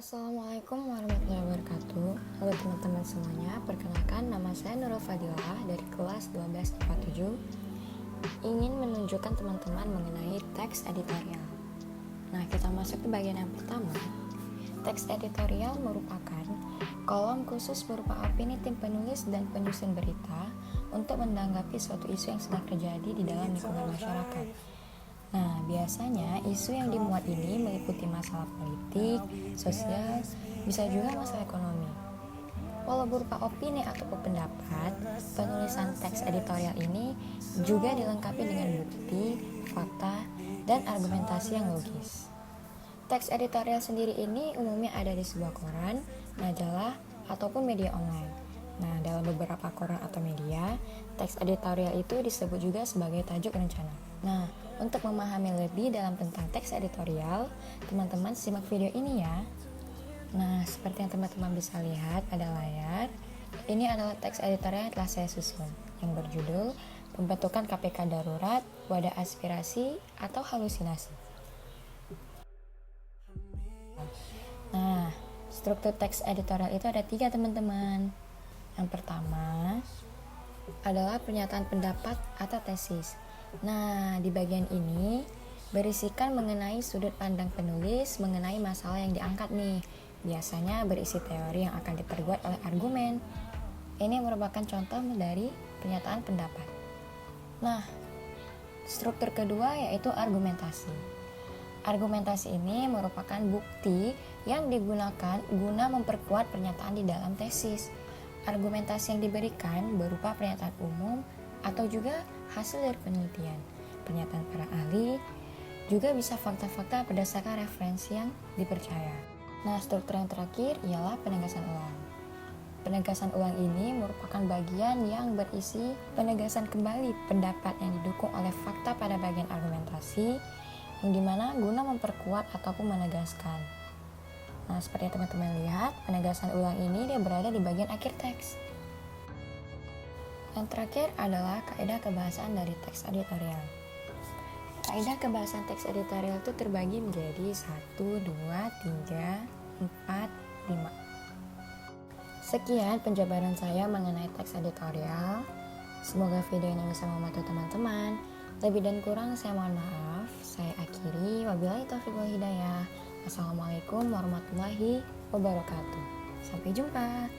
Assalamualaikum warahmatullahi wabarakatuh. Halo teman-teman semuanya, perkenalkan nama saya Nurul Fadilah dari kelas 12 IPA 7. Ingin menunjukkan teman-teman mengenai teks editorial. Nah, kita masuk ke bagian yang pertama. Teks editorial merupakan kolom khusus berupa opini tim penulis dan penyusun berita untuk menanggapi suatu isu yang sedang terjadi di dalam lingkungan masyarakat. Nah, biasanya isu yang dimuat ini meliputi masalah politik, sosial, bisa juga masalah ekonomi. Walau berupa opini ataupun pendapat, penulisan teks editorial ini juga dilengkapi dengan bukti, fakta, dan argumentasi yang logis. Teks editorial sendiri ini umumnya ada di sebuah koran, majalah, ataupun media online. Nah, dalam beberapa koran atau media, teks editorial itu disebut juga sebagai tajuk rencana. Nah, untuk memahami lebih dalam tentang teks editorial, teman-teman simak video ini ya. Nah, seperti yang teman-teman bisa lihat pada layar, ini adalah teks editorial yang telah saya susun, yang berjudul Pembentukan KPK Darurat, Wadah Aspirasi atau Halusinasi. Nah, struktur teks editorial itu ada 3 teman-teman. Yang pertama adalah pernyataan pendapat atau tesis. Nah, di bagian ini berisikan mengenai sudut pandang penulis mengenai masalah yang diangkat nih. Biasanya berisi teori yang akan diperkuat oleh argumen. Ini merupakan contoh dari pernyataan pendapat. Nah, struktur kedua yaitu argumentasi. Argumentasi ini merupakan bukti yang digunakan guna memperkuat pernyataan di dalam tesis. Argumentasi yang diberikan berupa pernyataan umum atau juga hasil dari penelitian, pernyataan para ahli, juga bisa fakta-fakta berdasarkan referensi yang dipercaya. Nah, struktur yang terakhir ialah penegasan ulang. Penegasan ulang ini merupakan bagian yang berisi penegasan kembali pendapat yang didukung oleh fakta pada bagian argumentasi, yang dimana guna memperkuat ataupun menegaskan. Nah, seperti yang teman-teman lihat, penegasan ulang ini dia berada di bagian akhir teks. Yang terakhir adalah kaidah kebahasaan dari teks editorial. Kaidah kebahasaan teks editorial itu terbagi menjadi 1, 2, 3, 4, 5. Sekian penjabaran saya mengenai teks editorial. Semoga video ini bisa membantu teman-teman. Lebih dan kurang saya mohon maaf. Saya akhiri. Wabillahi taufiq wal hidayah. Wassalamualaikum warahmatullahi wabarakatuh. Sampai jumpa.